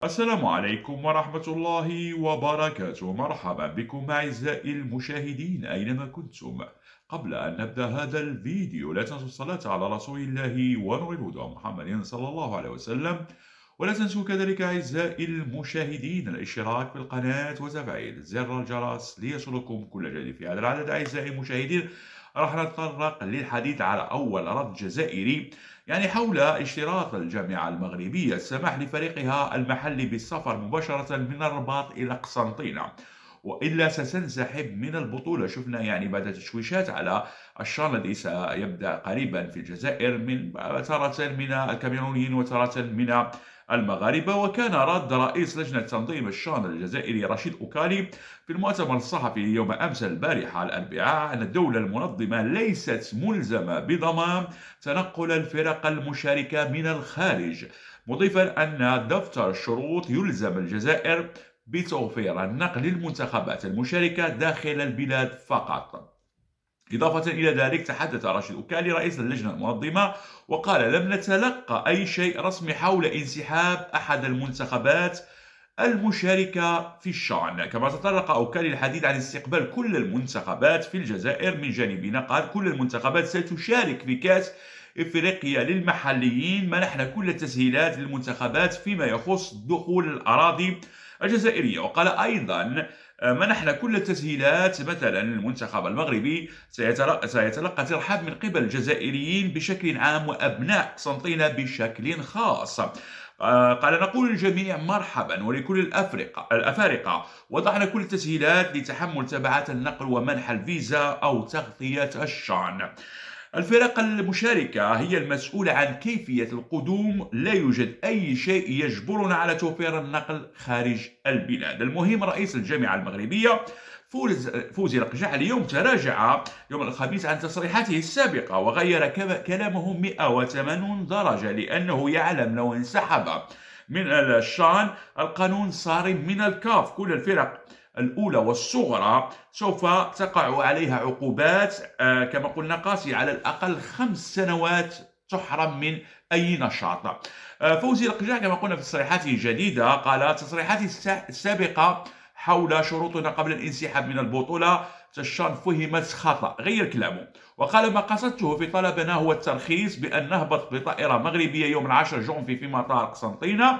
السلام عليكم ورحمة الله وبركاته. مرحبا بكم أعزائي المشاهدين أينما كنتم. قبل أن نبدأ هذا الفيديو لا تنسوا الصلاة على رسول الله ونور الهدى محمد صلى الله عليه وسلم. ولا تنسوا كذلك أعزائي المشاهدين الاشتراك في القناة وتفعيل زر الجرس ليصلكم كل جديد. في هذا العدد أعزائي المشاهدين راح نتطرق للحديث على أول رد جزائري حول اشتراط الجامعة المغربية السماح لفريقها المحلي بالسفر مباشرة من الرباط إلى قسنطينة، وإلا ستنسحب من البطولة. شفنا بعد تشويشات على الشان الذي سيبدأ قريبا في الجزائر من تارة من الكاميرونيين وتارة من المغاربة. وكان رد رئيس لجنة تنظيم الشان الجزائري رشيد أوكالي في المؤتمر الصحفي يوم أمس البارحة الأربعاء أن الدولة المنظمة ليست ملزمة بضمان تنقل الفرق المشاركة من الخارج، مضيفا أن دفتر الشروط يلزم الجزائر بتوفير النقل للمنتخبات المشاركة داخل البلاد فقط. إضافة إلى ذلك تحدث راشد أوكالي رئيس اللجنة المنظمة وقال: لم نتلقى أي شيء رسمي حول انسحاب أحد المنتخبات المشاركة في الشان. كما تطرق أوكالي للحديث عن استقبال كل المنتخبات في الجزائر من جانبنا. قال: كل المنتخبات ستشارك في كأس إفريقيا للمحليين، منحنا كل التسهيلات للمنتخبات فيما يخص دخول الأراضي الجزائرية. وقال أيضا: منحنا كل التسهيلات. مثلا المنتخب المغربي سيتلقى ترحاب من قبل الجزائريين بشكل عام وأبناء قسنطينة بشكل خاص. قال: نقول للجميع مرحبا ولكل الأفارقة، وضعنا كل التسهيلات لتحمل تبعات النقل ومنح الفيزا أو تغطية الشان. الفرق المشاركة هي المسؤولة عن كيفية القدوم، لا يوجد أي شيء يجبرنا على توفير النقل خارج البلاد. المهم رئيس الجامعة المغربية فوزي القجع اليوم تراجع يوم الخميس عن تصريحاته السابقة وغير كلامه 180 درجة، لأنه يعلم لو انسحب من الشان القانون صارم من الكاف. كل الفرق الأولى والصغرى سوف تقع عليها عقوبات كما قلنا قاسية، على الأقل 5 سنوات تحرم من أي نشاط. فوزي القجع كما قلنا في تصريحاته الجديدة قال: تصريحاتي السابقة حول شروطنا قبل الانسحاب من البطولة الشان فهمت خطأ. غير كلامه وقال: ما قصدته في طلبنا هو الترخيص بأن نهبط بطائرة مغربية يوم 10 جونفي في مطار قسنطينة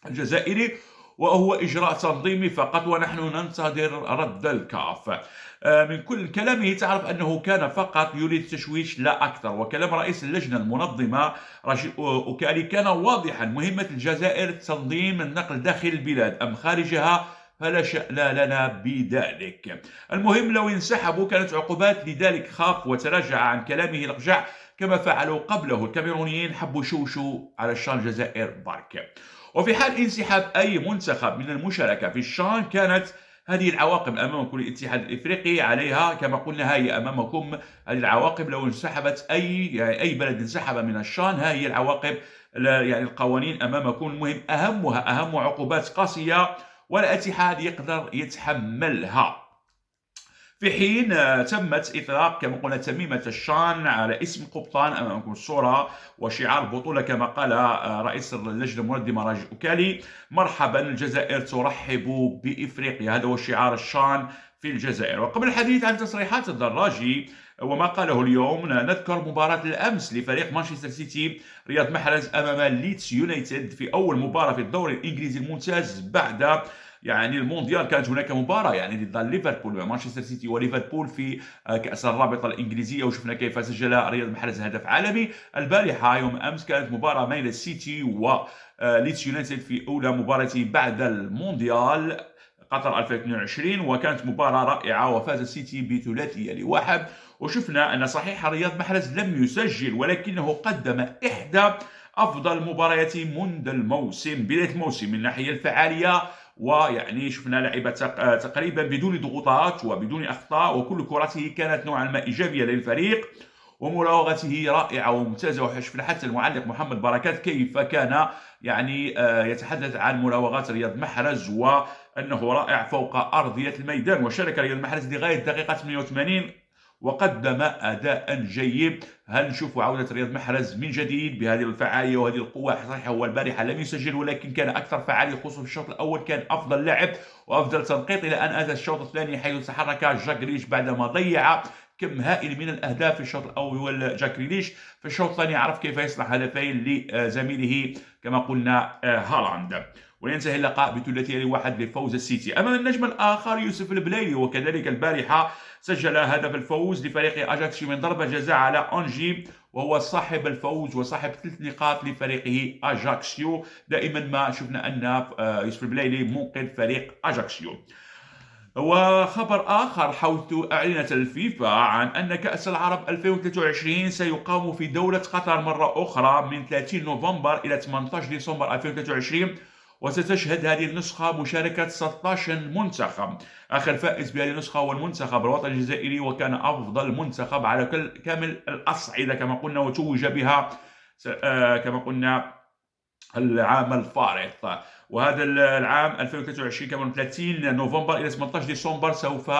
الجزائري، وهو إجراء تنظيمي فقط ونحن ننتظر رد الكاف. من كل كلامه تعرف أنه كان فقط يريد التشويش لا أكثر. وكلام رئيس اللجنة المنظمة رشيد أوكالي كان واضحا: مهمة الجزائر تنظيم النقل داخل البلاد، أم خارجها فلا شأن لنا بذلك. المهم لو انسحبوا كانت عقوبات، لذلك خاف وتراجع عن كلامه الأقجع كما فعلوا قبله الكاميرونيين. حبوا شوشوا على الشان الجزائر برك. وفي حال انسحاب أي منتخب من المشاركة في الشان كانت هذه العواقب أمام كل الاتحاد الإفريقي عليها. كما قلنا ها هي أمامكم هذه العواقب لو انسحبت أي بلد انسحب من الشان. ها هي العواقب، القوانين أمامكم. المهم أهم عقوبات قاسية ولا اتحاد يقدر يتحملها. في حين تمت إطلاق كما قلنا تميمة الشان على اسم قبطان أمامكم الصورة وشعار البطولة كما قال رئيس اللجنة المنظمة راجي أوكالي: مرحبا الجزائر ترحب بإفريقيا. هذا هو شعار الشان في الجزائر. وقبل الحديث عن تصريحات الدراجي وما قاله اليوم نذكر مباراة الأمس لفريق مانشستر سيتي رياض محرز أمام ليدز يونايتد في أول مباراة في الدوري الإنجليزي الممتاز بعد المونديال. كانت هناك مباراة ضد ليفربول، مانشستر سيتي وليفربول في كأس الرابطة الإنجليزية، وشفنا كيف سجل رياض محرز هدف عالمي. البارحة يوم أمس كانت مباراة بين السيتي وليدز يونايتد في أولى مباراة بعد المونديال قطر 2022، وكانت مباراة رائعة وفاز السيتي بثلاثية لواحد. وشفنا أن صحيح رياض محرز لم يسجل ولكنه قدم إحدى أفضل مباريات منذ الموسم، بداية الموسم، من الناحية الفعالية. شفنا لعب تقريبا بدون ضغوطات وبدون أخطاء، وكل كراته كانت نوعا ما إيجابية للفريق، ومراوغته رائعة وممتازة. وشفنا حتى المعلق محمد بركات كيف كان يتحدث عن مراوغات رياض محرز وأنه رائع فوق أرضية الميدان. وشارك رياض محرز لغاية دقيقة 88 وقدم أداء جيد. هل نشوف عودة رياض محرز من جديد بهذه الفعالية وهذه القوة؟ صحيح هو البارحة لم يسجل، ولكن كان أكثر فعالية، خصوصا في الشوط الأول كان أفضل لاعب وأفضل تنقيط، إلى أن أتى الشوط الثاني حيث تحرك جاك جريليش بعدما ضيع كم هائل من الأهداف في الشوط الأول. جاك جريليش في الشوط الثاني عرف كيف يصنع هدفين لزميله كما قلنا هالاند، وينتهي اللقاء بثلاثية لواحد لفوز السيتي. أما النجم الآخر يوسف البلايلي، وكذلك البارحة سجل هدف الفوز لفريق أجاكسيو من ضربة جزاء على أونجي، وهو صاحب الفوز وصاحب 3 نقاط لفريقه أجاكسيو. دائما ما شفنا أن يوسف البلايلي منقذ فريق أجاكسيو. وخبر آخر، حيث أعلنت الفيفا عن أن كأس العرب 2023 سيقام في دولة قطر مرة أخرى من 30 نوفمبر إلى 18 ديسمبر 2023، وستشهد هذه النسخة مشاركة 16 منتخب. آخر فائز بهذه النسخة هو المنتخب الوطني الجزائري، وكان أفضل منتخب على كامل الأصعدة كما قلنا، وتوج بها كما قلنا العام الفارط. وهذا العام 2023 كما 30 نوفمبر إلى 18 ديسمبر سوف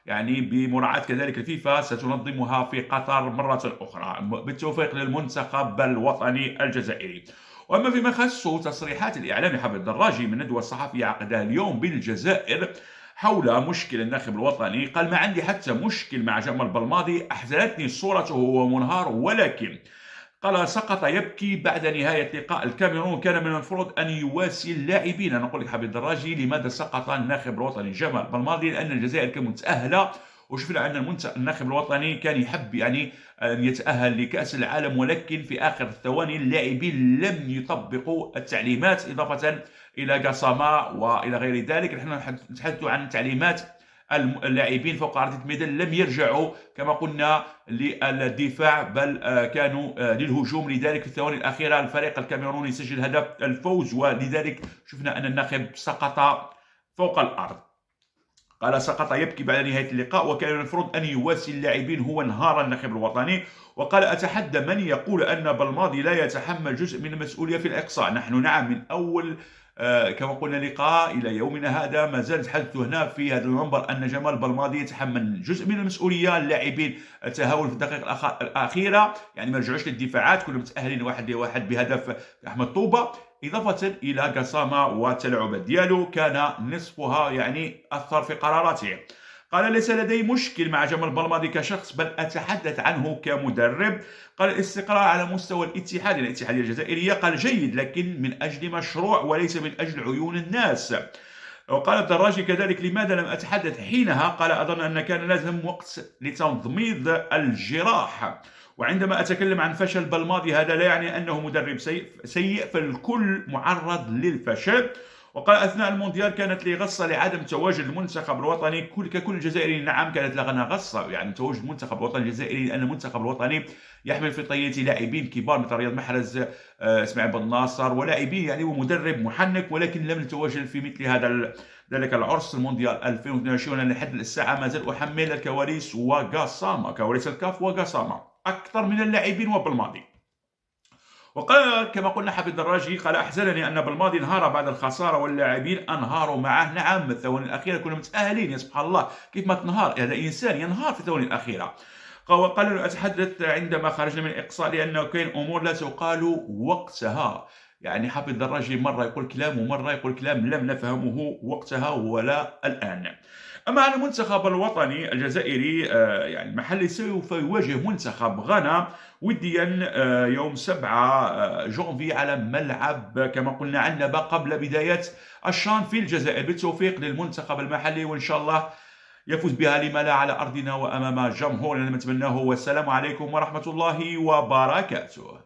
يعني بمراعاة كذلك الفيفا ستنظمها في قطر مرة أخرى، بالتوفيق للمنتخب الوطني الجزائري. وأما فيما يخص تصريحات الإعلامي حافظ الدراجي من ندوة صحفية عقدها اليوم بالجزائر حول مشكل الناخب الوطني، قال: ما عندي حتى مشكل مع جمال بلماضي، أحزنتني صورته وهو منهار، ولكن قال سقط يبكي بعد نهاية لقاء الكاميرون، كان من المفروض أن يواسي اللاعبين. أنا أقول لك حبيب الدراجي لماذا سقط الناخب الوطني جمال بلماضي؟ لأن الجزائر كانت متأهلة، وشفنا أن الناخب الوطني كان يحب يعني أن يتأهل لكأس العالم، ولكن في آخر الثواني اللاعبين لم يطبقوا التعليمات، إضافة إلى قسامة وإلى غير ذلك. نحن نتحدث عن تعليمات اللاعبين فوق أرضية الميدان لم يرجعوا كما قلنا للدفاع، بل كانوا للهجوم. لذلك في الثواني الأخيرة الفريق الكاميروني سجل هدف الفوز، ولذلك شفنا أن الناخب سقط فوق الأرض. قال سقط يبكي بعد نهاية اللقاء، وكان المفروض أن يواسي اللاعبين. هو انهار الناخب الوطني، وقال: أتحدى من يقول أن بلماضي لا يتحمل جزء من المسؤولية في الإقصاء. نحن نعم من أول كما قلنا لقاء إلى يومنا هذا ما زال نتحدث هنا في هذا المنبر أن جمال بلماضي يتحمل جزء من المسؤولية. اللاعبين تهاونوا في الدقائق الأخيرة، يعني ما رجعوش للدفاعات، كلهم متأهلين 1-1 بهدف أحمد طوبة، إضافة إلى قسامة والتلاعبات ديالو كان نصفها يعني أثر في قراراته. قال: ليس لدي مشكل مع جمال بلماضي كشخص، بل أتحدث عنه كمدرب. قال: الاستقرار على مستوى الاتحادية الجزائرية قال جيد، لكن من أجل مشروع وليس من أجل عيون الناس. وقال الدراجي كذلك: لماذا لم أتحدث حينها؟ قال: أظن أن كان لازم وقت لتنضميد الجراح. وعندما أتكلم عن فشل بلماضي هذا لا يعني أنه مدرب سيء، فالكل معرض للفشل. وقال: أثناء المونديال كانت لي غصة لعدم تواجد المنتخب الوطني ككل جزائري. نعم كانت لنا غصة يعني تواجد المنتخب الوطني الجزائري، لأن المنتخب الوطني يحمل في طيته لاعبين كبار مثل رياض محرز، اسماعيل بن ناصر ولاعبين يعني ومدرب محنك، ولكن لم نتواجد في مثل هذا ذلك العرس المونديال 2022. لحد الساعة ما زال أحمل الكواليس وقاسامة، كواليس الكاف وقاسامة أكثر من اللاعبين وبالماضي. وقال كما قلنا حافظ الدراجي: قال: أحزنني أن بالماضي انهار بعد الخسارة واللاعبين انهاروا معه. نعم الثواني الأخيرة كنا متأهلين، يا سبحان الله كيف ما تنهار، هذا إنسان ينهار في الثواني الأخيرة. وقال: أتحدث عندما خرجنا من الإقصاء لأنه كاين أمور لا تقال وقتها. يعني حافظ الدراجي مرة يقول كلام ومرة يقول كلام لم نفهمه وقتها ولا الآن. أما على المنتخب الوطني الجزائري يعني المحلي سوف يواجه منتخب غانا وديا يوم 7 جونفي على ملعب كما قلنا عنبة قبل بداية الشان في الجزائر. بالتوفيق للمنتخب المحلي، وإن شاء الله يفوز بها لما لا على أرضنا وأمام جمهورنا نتمناه. والسلام عليكم ورحمة الله وبركاته.